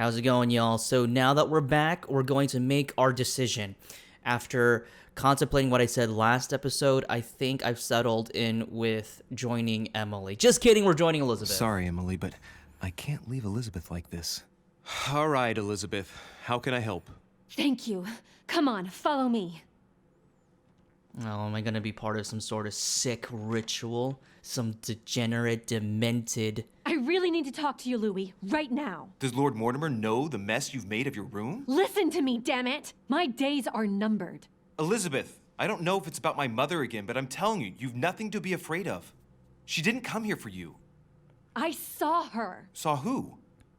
How's it going, y'all? So now that we're back, we're going to make our decision. After contemplating what I said last episode, I think I've settled in with joining Emily. Just kidding, we're joining Elizabeth. Sorry, Emily, but I can't leave Elizabeth like this. All right, Elizabeth. How can I help? Thank you. Come on, follow me. Oh, am I going to be part of some sort of sick ritual? Some degenerate, demented... I really need to talk to you, Louis, right now. Does Lord Mortimer know the mess you've made of your room? Listen to me, damn it! My days are numbered. Elizabeth, I don't know if it's about my mother again, but I'm telling you, you've nothing to be afraid of. She didn't come here for you. I saw her. Saw who?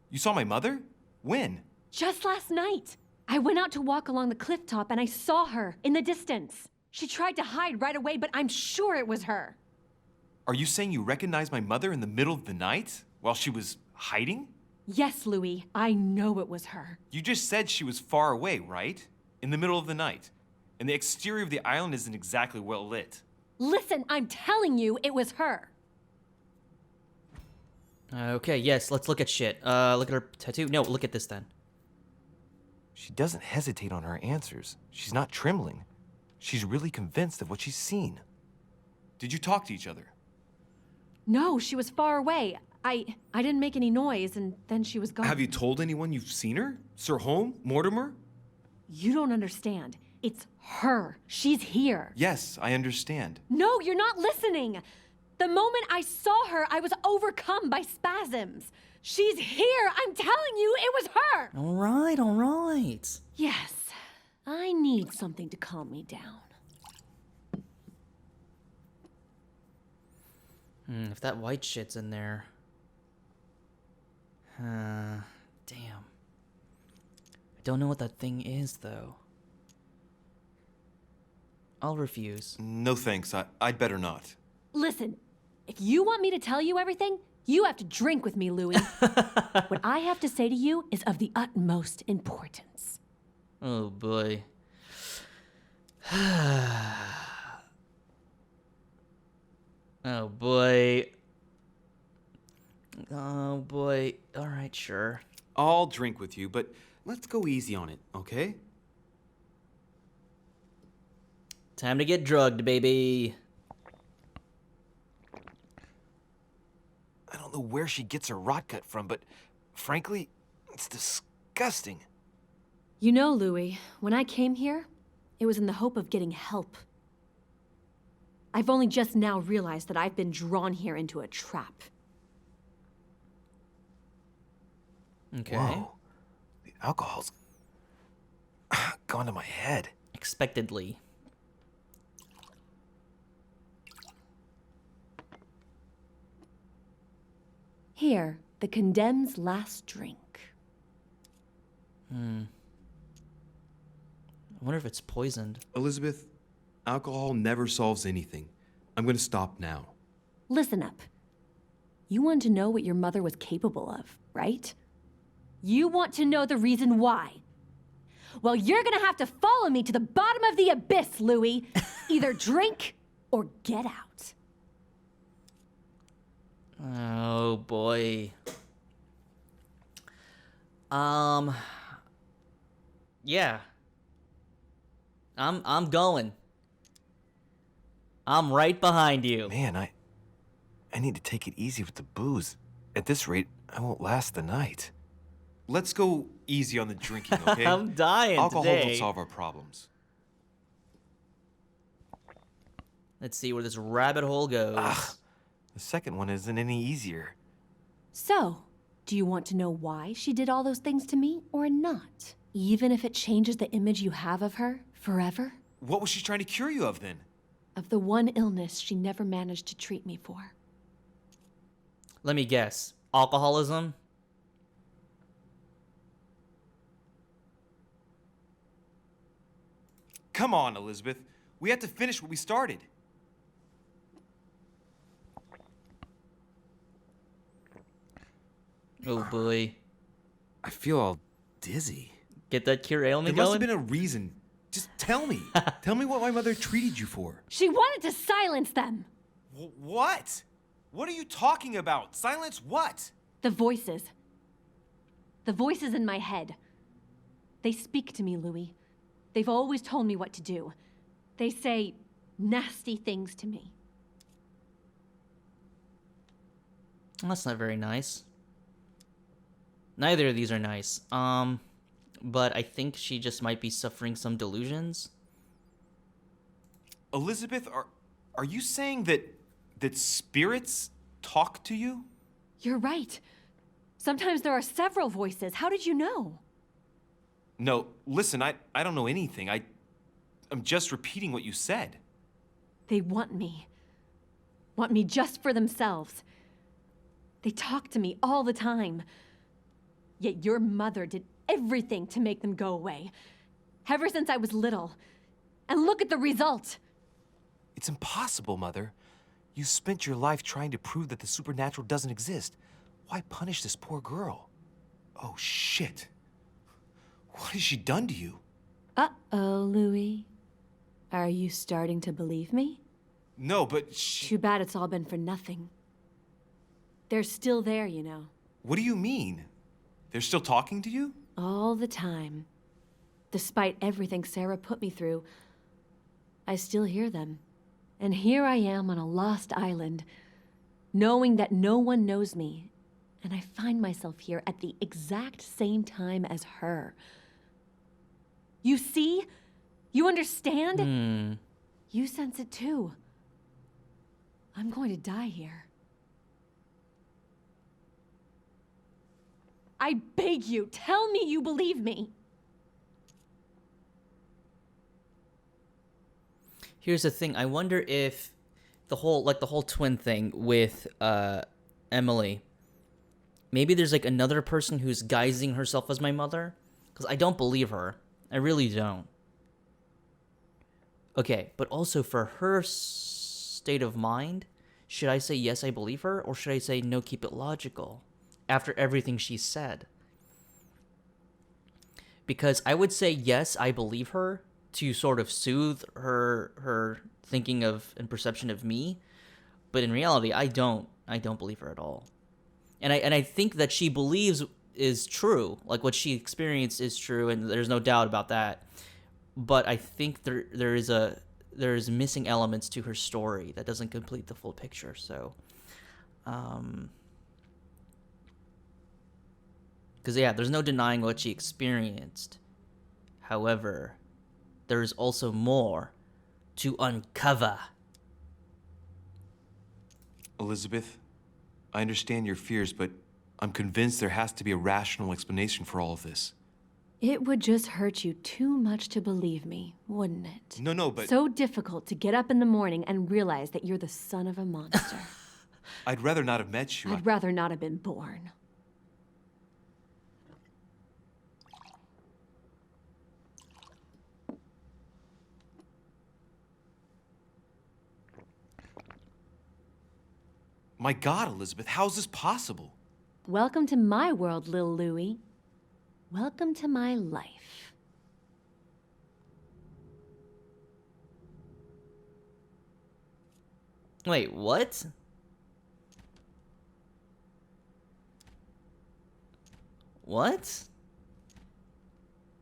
You saw my mother? When? Just last night. I went out to walk along the cliff top and I saw her in the distance. She tried to hide right away, but I'm sure it was her. Are you saying you recognized my mother in the middle of the night while she was hiding? Yes, Louis, I know it was her. You just said she was far away, right? In the middle of the night. And the exterior of the island isn't exactly well lit. Listen, I'm telling you it was her. Okay, yes, let's look at shit. Look at her tattoo. No, look at this then. She doesn't hesitate on her answers. She's not trembling. She's really convinced of what she's seen. Did you talk to each other? No, she was far away. I didn't make any noise, and then she was gone. Have you told anyone you've seen her? Sir Holm? Mortimer? You don't understand. It's her. She's here. Yes, I understand. No, you're not listening. The moment I saw her, I was overcome by spasms. She's here. I'm telling you, it was her. All right. Yes, I need something to calm me down. If that white shit's in there... damn. I don't know what that thing is, though. I'll refuse. No thanks, I'd better not. Listen, if you want me to tell you everything, you have to drink with me, Louis. What I have to say to you is of the utmost importance. Oh, boy. Oh, boy. Oh, boy. All right, sure. I'll drink with you, but let's go easy on it, okay? Time to get drugged, baby. I don't know where she gets her rot gut from, but frankly, it's disgusting. You know, Louis, when I came here, it was in the hope of getting help. I've only just now realized that I've been drawn here into a trap. Okay. Whoa. The alcohol's gone to my head. Expectedly. Here, the condemned's last drink. I wonder if it's poisoned. Elizabeth, alcohol never solves anything. I'm gonna stop now. Listen up. You want to know what your mother was capable of, right? You want to know the reason why. Well, you're gonna have to follow me to the bottom of the abyss, Louis. Either drink or get out. Oh, boy. Yeah. I'm going. I'm right behind you. Man, I need to take it easy with the booze. At this rate, I won't last the night. Let's go easy on the drinking, okay? I'm dying Alcohol today. won't solve our problems. Let's see where this rabbit hole goes. Ugh, the second one isn't any easier. So, do you want to know why she did all those things to me or not? Even if it changes the image you have of her forever? What was she trying to cure you of then? Of the one illness she never managed to treat me for. Let me guess. Alcoholism? Come on, Elizabeth. We have to finish what we started. Oh, boy. I feel all dizzy. Get that cure ailment There must going? have been a reason. Just tell me. Tell me what my mother treated you for. She wanted to silence them! What? What are you talking about? Silence what? The voices. The voices in my head. They speak to me, Louis. They've always told me what to do. They say nasty things to me. That's not very nice. Neither of these are nice. But I think she just might be suffering some delusions. Elizabeth, are you saying that spirits talk to you? You're right. Sometimes there are several voices. How did you know? No, listen, I don't know anything. I'm just repeating what you said. They want me. Want me just for themselves. They talk to me all the time. Yet your mother did everything to make them go away. Ever since I was little. And look at the result. It's impossible, Mother. You spent your life trying to prove that the supernatural doesn't exist. Why punish this poor girl? Oh, shit. What has she done to you? Uh-oh, Louis. Are you starting to believe me? No, but Too bad it's all been for nothing. They're still there, you know. What do you mean? They're still talking to you? All the time. Despite everything Sarah put me through, I still hear them. And here I am on a lost island, knowing that no one knows me, and I find myself here at the exact same time as her. You see? You understand? You sense it too. I'm going to die here. I beg you, tell me you believe me. Here's the thing. I wonder if the whole twin thing with Emily. Maybe there's like another person who's guising herself as my mother, because I don't believe her. I really don't. Okay, but also for her state of mind, should I say yes, I believe her, or should I say no, keep it logical after everything she said? Because I would say yes, I believe her, to sort of soothe her thinking of and perception of me, but in reality, I don't believe her at all. And I think that she believes is true, like what she experienced is true, and there's no doubt about that. But I think there is missing elements to her story that doesn't complete the full picture. So, because yeah, there's no denying what she experienced. However, there is also more to uncover. Elizabeth, I understand your fears, but I'm convinced there has to be a rational explanation for all of this. It would just hurt you too much to believe me, wouldn't it? No, but... So difficult to get up in the morning and realize that you're the son of a monster. I'd rather not have met you. I'd rather not have been born. My God, Elizabeth, how is this possible? Welcome to my world, Lil Louie. Welcome to my life. Wait, what? What?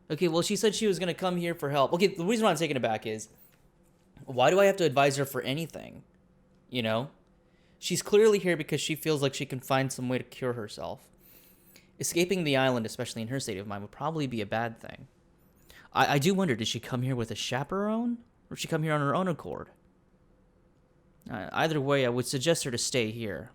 Okay, well, she said she was gonna come here for help. Okay, the reason why I'm taken aback is, why do I have to advise her for anything? You know? She's clearly here because she feels like she can find some way to cure herself. Escaping the island, especially in her state of mind, would probably be a bad thing. I do wonder, did she come here with a chaperone? Or did she come here on her own accord? Either way, I would suggest her to stay here.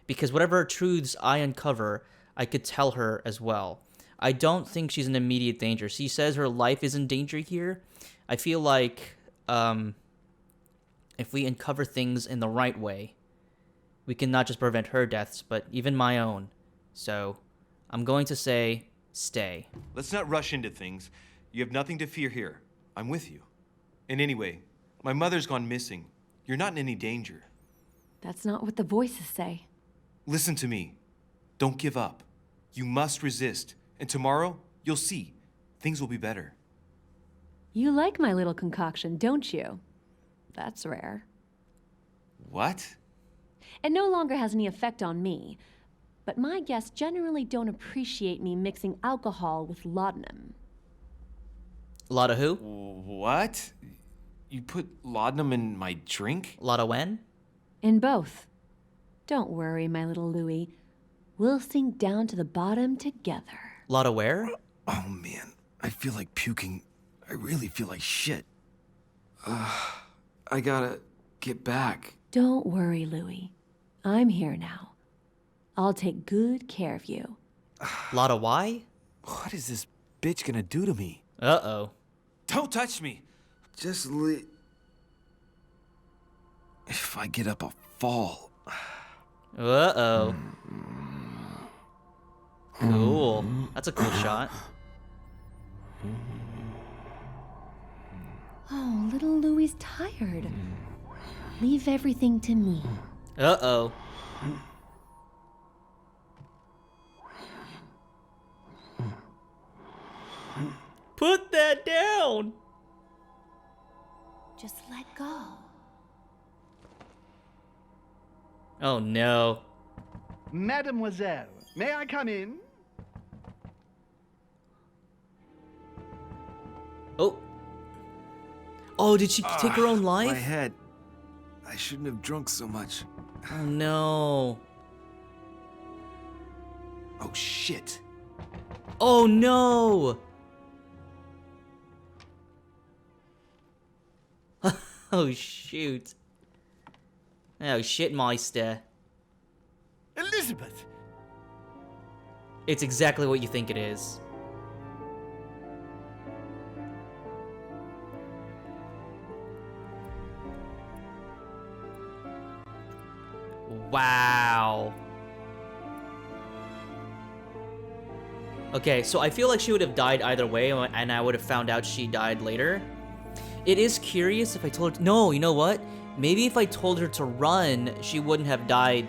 Because whatever truths I uncover, I could tell her as well. I don't think she's in immediate danger. She says her life is in danger here. I feel like if we uncover things in the right way, we can not just prevent her deaths, but even my own. So, I'm going to say, stay. Let's not rush into things. You have nothing to fear here. I'm with you. And anyway, my mother's gone missing. You're not in any danger. That's not what the voices say. Listen to me. Don't give up. You must resist. And tomorrow, you'll see. Things will be better. You like my little concoction, don't you? That's rare. What? It no longer has any effect on me, but my guests generally don't appreciate me mixing alcohol with laudanum. Lot of who? What? You put laudanum in my drink? Lot of when? In both. Don't worry, my little Louie. We'll sink down to the bottom together. Lot of where? Oh man, I feel like puking. I really feel like shit. I gotta get back. Don't worry, Louie. I'm here now. I'll take good care of you. Lot of why? What is this bitch gonna do to me? Uh-oh. Don't touch me! Just leave. If I get up, I'll fall. Uh-oh. Cool. That's a cool shot. Oh, little Louie's tired. Leave everything to me. Uh-oh. Put that down! Just let go. Oh no. Mademoiselle, may I come in? Oh. Oh, did she take her own My life? head. I shouldn't have drunk so much. Oh no. Oh shit. Oh no! Oh shoot. Oh shit, Meister. Elizabeth! It's exactly what you think it is. Wow. Okay, so I feel like she would have died either way, and I would have found out she died later. It is curious if I told her... No, you know what? Maybe if I told her to run, she wouldn't have died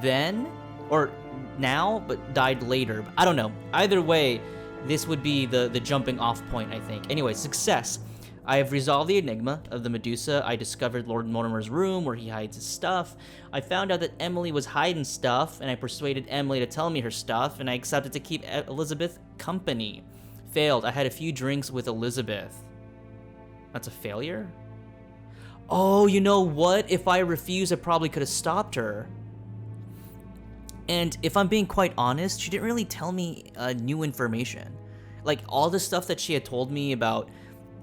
then, or now, but died later. I don't know. Either way, this would be the jumping off point, I think. Anyway, success. I have resolved the enigma of the Medusa. I discovered Lord Mortimer's room where he hides his stuff. I found out that Emily was hiding stuff, and I persuaded Emily to tell me her stuff, and I accepted to keep Elizabeth company. Failed. I had a few drinks with Elizabeth. That's a failure? Oh, you know what? If I refused, I probably could have stopped her. And if I'm being quite honest, she didn't really tell me new information. Like, all the stuff that she had told me about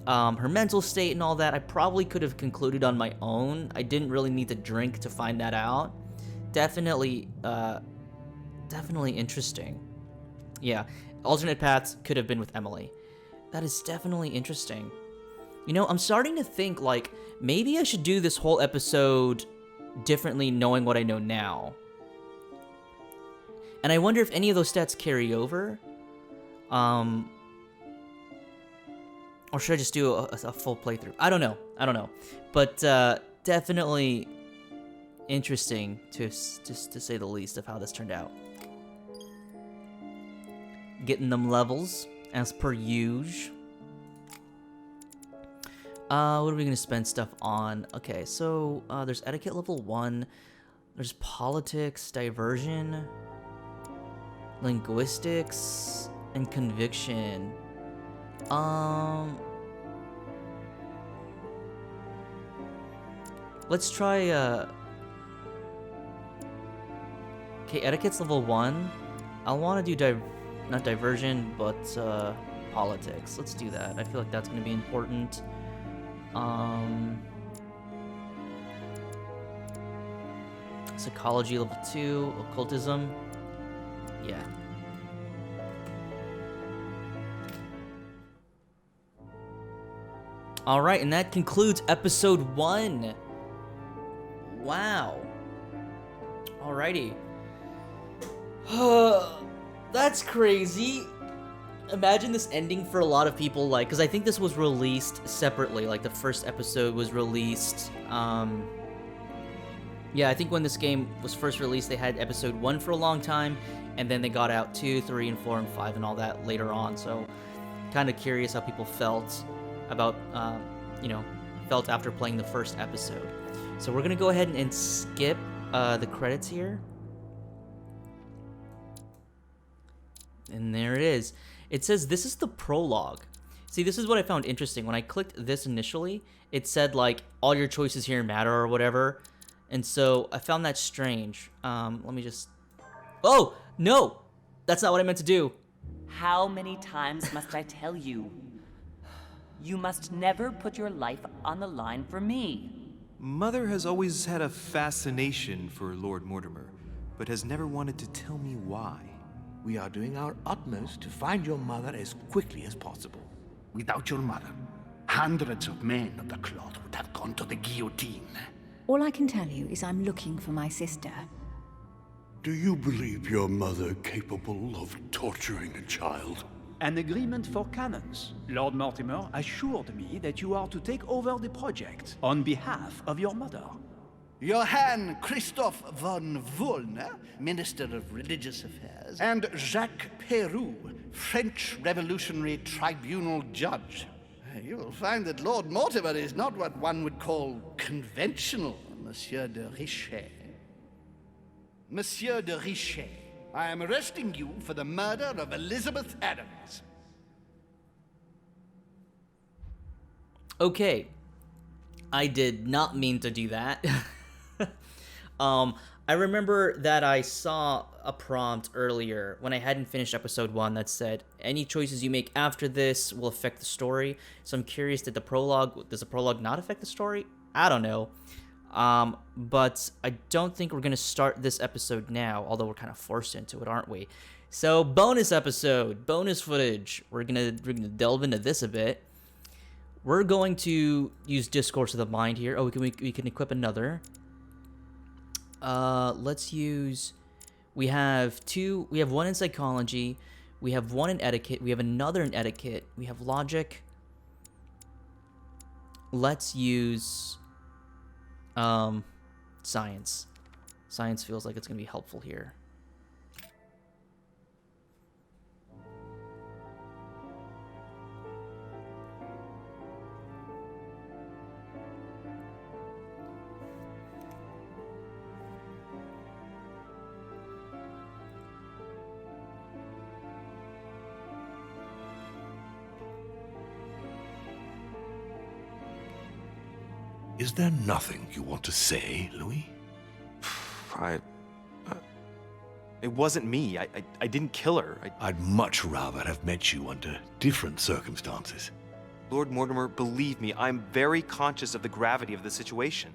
her mental state and all that, I probably could have concluded on my own. I didn't really need to drink to find that out. Definitely interesting. Yeah, alternate paths could have been with Emily. That is definitely interesting. You know, I'm starting to think, like, maybe I should do this whole episode differently knowing what I know now. And I wonder if any of those stats carry over. Or should I just do a full playthrough? I don't know. But definitely interesting to say the least of how this turned out. Getting them levels as per usual. What are we gonna spend stuff on? Okay, so there's etiquette level 1. There's politics, diversion, linguistics, and conviction. Let's try, okay, etiquette's level 1. I want to do not diversion, but, politics. Let's do that. I feel like that's going to be important. Psychology level 2, occultism. Yeah. Alright, and that concludes episode 1. Wow. Alrighty. That's crazy. Imagine this ending for a lot of people, like, because I think this was released separately. Like, the first episode was released, yeah, I think when this game was first released, they had episode 1 for a long time, and then they got out 2, 3, and 4, and 5, and all that later on, so kind of curious how people felt about, felt after playing the first episode. So we're going to go ahead and skip the credits here. And there it is. It says this is the prologue. See, this is what I found interesting. When I clicked this initially, it said like all your choices here matter or whatever. And so I found that strange. Let me just... Oh, no! That's not what I meant to do. How many times must I tell you? You must never put your life on the line for me. Mother has always had a fascination for Lord Mortimer, but has never wanted to tell me why. We are doing our utmost to find your mother as quickly as possible. Without your mother, hundreds of men of the cloth would have gone to the guillotine. All I can tell you is I'm looking for my sister. Do you believe your mother capable of torturing a child? An agreement for cannons. Lord Mortimer assured me that you are to take over the project on behalf of your mother. Johann Christoph von Wollner, Minister of Religious Affairs, and Jacques Peroux, French Revolutionary Tribunal Judge. You will find that Lord Mortimer is not what one would call conventional, Monsieur de Richet. Monsieur de Richet, I am arresting you for the murder of Elizabeth Adams. Okay. I did not mean to do that. I remember that I saw a prompt earlier when I hadn't finished episode 1 that said, any choices you make after this will affect the story. So I'm curious, does the prologue not affect the story? I don't know. But I don't think we're going to start this episode now, although we're kind of forced into it, aren't we? So bonus episode, bonus footage. We're gonna delve into this a bit. We're going to use Discourse of the Mind here. Oh, we can equip another. Let's use... We have one in psychology. We have one in etiquette. We have another in etiquette. We have logic. Let's use... science. Science feels like it's going to be helpful here. Is there nothing you want to say, Louis? It wasn't me. I didn't kill her. I'd much rather have met you under different circumstances. Lord Mortimer, believe me, I'm very conscious of the gravity of the situation.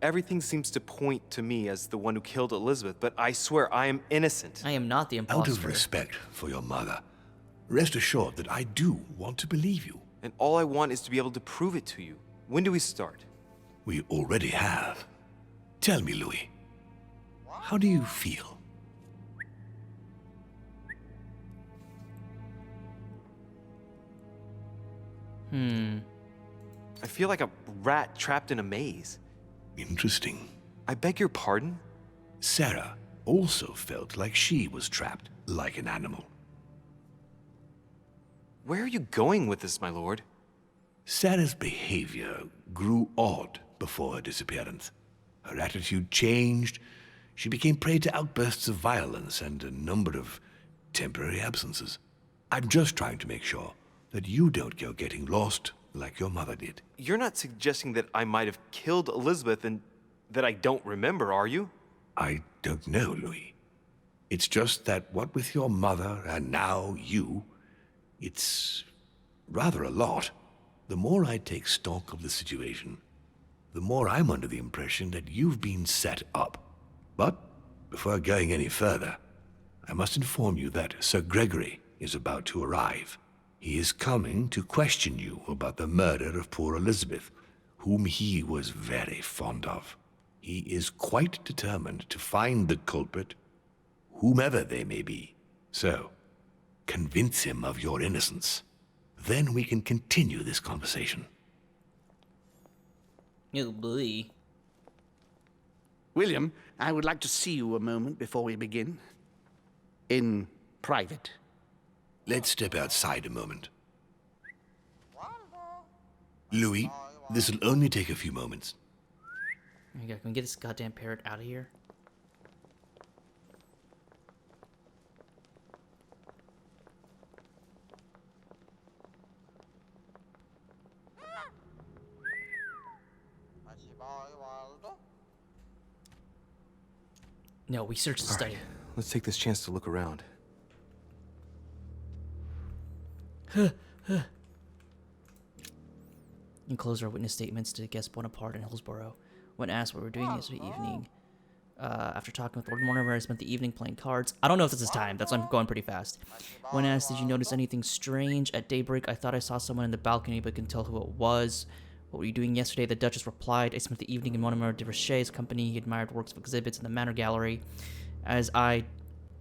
Everything seems to point to me as the one who killed Elizabeth, but I swear I am innocent. I am not the imposter. Out of respect for your mother, rest assured that I do want to believe you. And all I want is to be able to prove it to you. When do we start? We already have. Tell me, Louis, how do you feel? I feel like a rat trapped in a maze. Interesting. I beg your pardon? Sarah also felt like she was trapped, like an animal. Where are you going with this, my lord? Sarah's behavior grew odd before her disappearance. Her attitude changed. She became prey to outbursts of violence and a number of temporary absences. I'm just trying to make sure that you don't go getting lost like your mother did. You're not suggesting that I might have killed Elizabeth and that I don't remember, are you? I don't know, Louis. It's just that what with your mother and now you, it's rather a lot. The more I take stock of the situation, the more I'm under the impression that you've been set up. But before going any further, I must inform you that Sir Gregory is about to arrive. He is coming to question you about the murder of poor Elizabeth, whom he was very fond of. He is quite determined to find the culprit, whomever they may be. So, convince him of your innocence. Then we can continue this conversation. Oh boy. William, I would like to see you a moment before we begin. In private. Let's step outside a moment. Louis, this will only take a few moments. There you go. Can we get this goddamn parrot out of here? No, we searched the study. Let's take this chance to look around. Enclose our witness statements to guests Bonaparte and Hillsborough. When asked what we were doing yesterday evening, after talking with Lord Mortimer, I spent the evening playing cards. I don't know if this is time. That's why I'm going pretty fast. When asked, did you notice anything strange? At daybreak, I thought I saw someone in the balcony, but couldn't tell who it was. What were you doing yesterday? The Duchess replied, I spent the evening in Mortimer de Rocher's company. He admired works of exhibits in the Manor Gallery. As I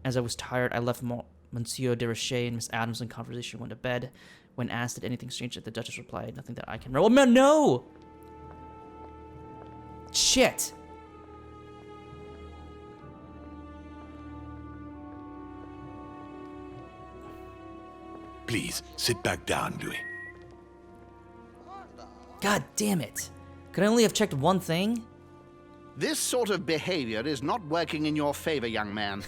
was tired, I left Monsieur de Rocher and Miss Adams in conversation, went to bed. When asked, did anything strange? The Duchess replied, nothing that I can remember. Oh, no! Shit! Please, sit back down, Louis. God damn it. Could I only have checked one thing? This sort of behavior is not working in your favor, young man.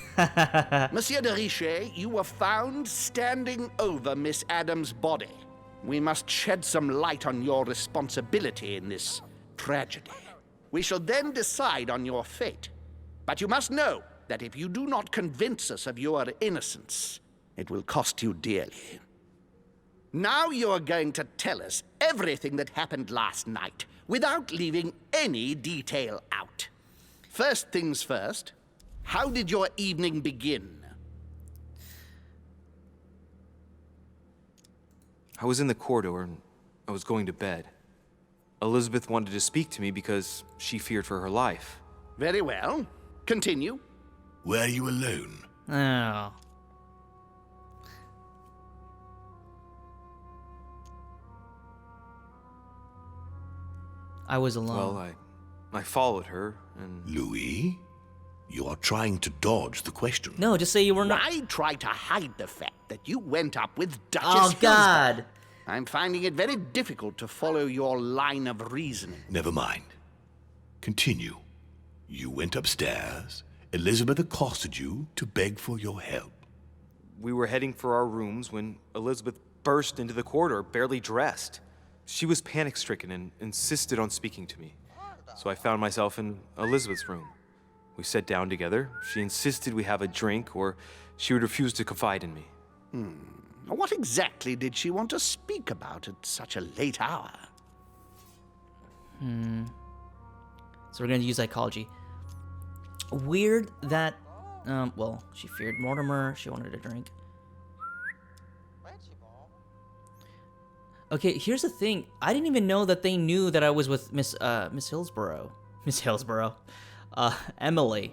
Monsieur de Richet, you were found standing over Miss Adams' body. We must shed some light on your responsibility in this tragedy. We shall then decide on your fate. But you must know that if you do not convince us of your innocence, it will cost you dearly. Now you are going to tell us everything that happened last night, without leaving any detail out. First things first, how did your evening begin? I was in the corridor and I was going to bed. Elizabeth wanted to speak to me because she feared for her life. Very well. Continue. Were you alone? Oh. I was alone. Well, I followed her, and... Louis, you are trying to dodge the question. No, just say you were not. I try to hide the fact that you went up with Duchess Oh, God. Hillsborough. I'm finding it very difficult to follow your line of reasoning. Never mind. Continue. You went upstairs. Elizabeth accosted you to beg for your help. We were heading for our rooms when Elizabeth burst into the corridor, barely dressed. She was panic-stricken and insisted on speaking to me. So I found myself in Elizabeth's room. We sat down together. She insisted we have a drink, or she would refuse to confide in me. What exactly did she want to speak about at such a late hour? So we're going to use psychology. Weird that, well, she feared Mortimer. She wanted a drink. Okay, here's the thing. I didn't even know that they knew that I was with Miss Hillsborough. Miss Hillsborough. Emily.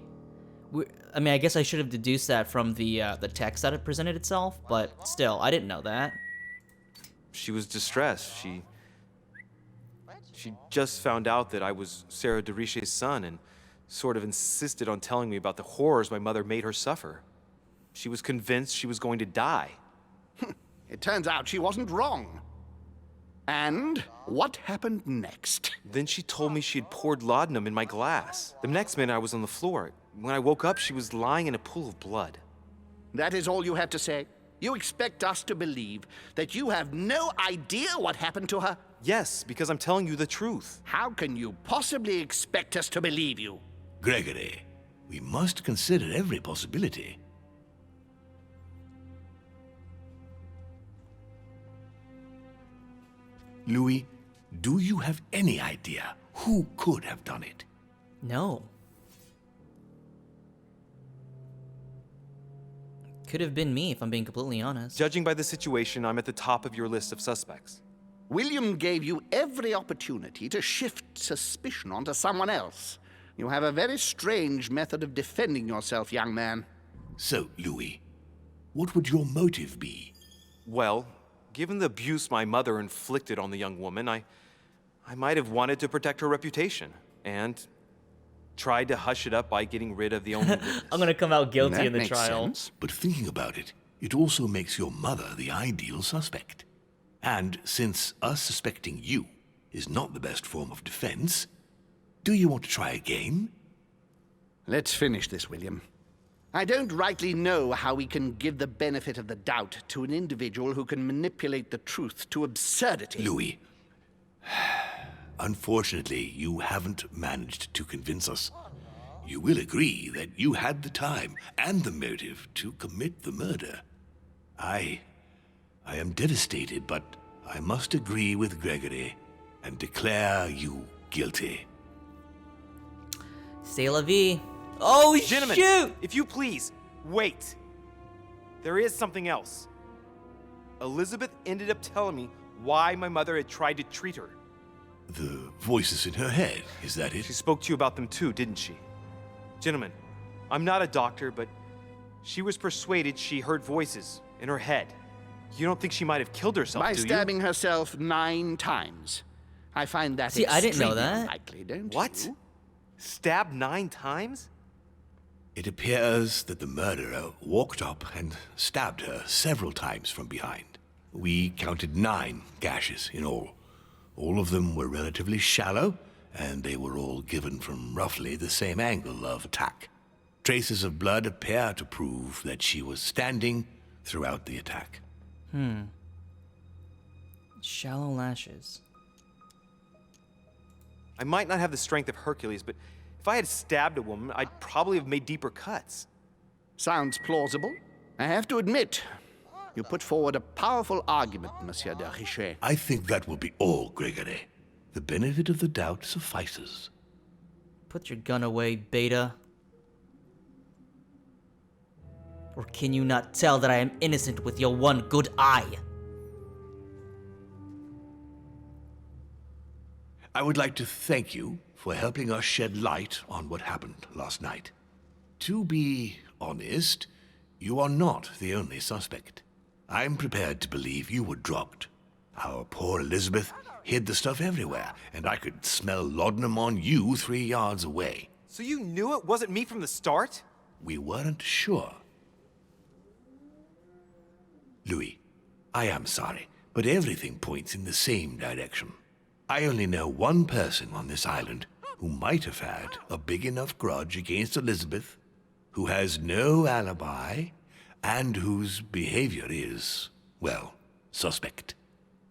I mean, I guess I should have deduced that from the text that it presented itself, but still, I didn't know that. She was distressed. She just found out that I was Sarah de Richet's son and sort of insisted on telling me about the horrors my mother made her suffer. She was convinced she was going to die. It turns out she wasn't wrong. And what happened next? Then she told me she had poured laudanum in my glass. The next minute I was on the floor. When I woke up, she was lying in a pool of blood. That is all you have to say? You expect us to believe that you have no idea what happened to her? Yes, because I'm telling you the truth. How can you possibly expect us to believe you? Gregory, we must consider every possibility. Louis, do you have any idea who could have done it? No. Could have been me, if I'm being completely honest. Judging by the situation, I'm at the top of your list of suspects. William gave you every opportunity to shift suspicion onto someone else. You have a very strange method of defending yourself, young man. So, Louis, what would your motive be? Well, given the abuse my mother inflicted on the young woman, I might have wanted to protect her reputation and tried to hush it up by getting rid of the only witness. I'm gonna come out guilty That in the makes trial. sense. But thinking about it, it also makes your mother the ideal suspect. And since us suspecting you is not the best form of defense, do you want to try again? Let's finish this, William. I don't rightly know how we can give the benefit of the doubt to an individual who can manipulate the truth to absurdity. Louis, unfortunately, you haven't managed to convince us. you will agree that you had the time and the motive to commit the murder. I am devastated, but I must agree with Gregory and declare you guilty. C'est la vie. Oh, Gentlemen, shoot! if you please, wait. There is something else. Elizabeth ended up telling me why my mother had tried to treat her. The voices in her head, is that it? She spoke to you about them too, didn't she? Gentlemen, I'm not a doctor, but she was persuaded she heard voices in her head. You don't think she might have killed herself, By do you? stabbing herself 9 times. I find that See, I didn't know extremely that. unlikely, don't What? you? Stabbed 9 times? It appears that the murderer walked up and stabbed her several times from behind. We counted 9 gashes in all. All of them were relatively shallow, and they were all given from roughly the same angle of attack. Traces of blood appear to prove that she was standing throughout the attack. Shallow lashes. I might not have the strength of Hercules, but if I had stabbed a woman, I'd probably have made deeper cuts. Sounds plausible. I have to admit, you put forward a powerful argument, Monsieur de Richet. I think that will be all, Gregory. The benefit of the doubt suffices. Put your gun away, Beta. Or can you not tell that I am innocent with your one good eye? I would like to thank you for helping us shed light on what happened last night. To be honest, you are not the only suspect. I'm prepared to believe you were drugged. Our poor Elizabeth hid the stuff everywhere, and I could smell laudanum on you 3 yards away. So you knew it wasn't me from the start? We weren't sure. Louis, I am sorry, but everything points in the same direction. I only know one person on this island who might have had a big enough grudge against Elizabeth, who has no alibi, and whose behavior is, well, suspect.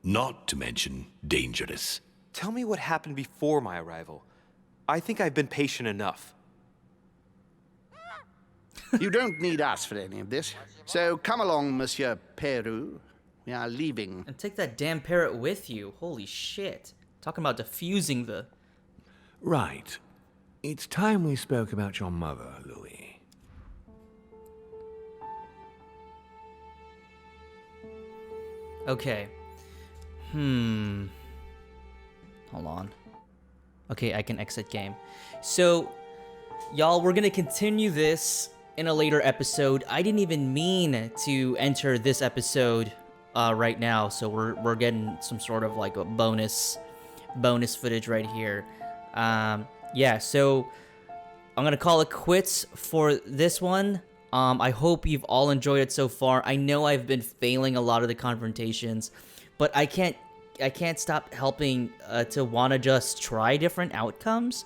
Not to mention dangerous. Tell me what happened before my arrival. I think I've been patient enough. You don't need us for any of this. So come along, Monsieur Peru. We are leaving. And take that damn parrot with you. Holy shit. Talking about diffusing the... Right. It's time we spoke about your mother, Louis. Okay. Hold on. Okay, I can exit game. So, y'all, we're gonna continue this in a later episode. I didn't even mean to enter this episode right now, so we're getting some sort of like a bonus footage right here. Yeah, so I'm gonna call it quits for this one. I hope you've all enjoyed it so far. I know I've been failing a lot of the confrontations, but I can't stop helping to want to just try different outcomes.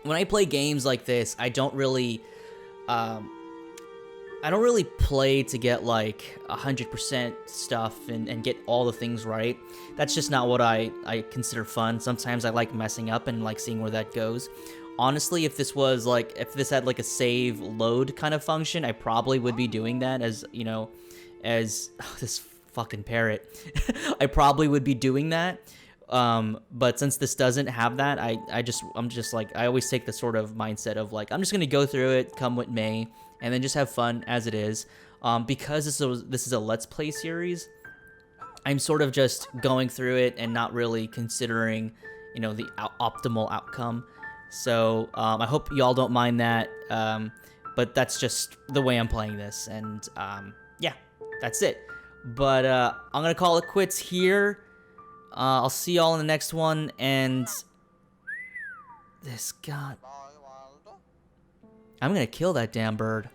When I play games like this, I don't really play to get like 100% stuff and get all the things right. That's just not what I consider fun. Sometimes I like messing up and like seeing where that goes. Honestly, if this had like a save load kind of function, I probably would be doing that as this fucking parrot. I probably would be doing that. But since this doesn't have that, I'm just like, I always take the sort of mindset of like, I'm just gonna go through it, come what may, and then just have fun as it is. Because this is a Let's Play series, I'm sort of just going through it and not really considering, the optimal outcome. So I hope y'all don't mind that. But that's just the way I'm playing this, and yeah, that's it. But I'm gonna call it quits here. I'll see y'all in the next one, and this god, I'm gonna kill that damn bird.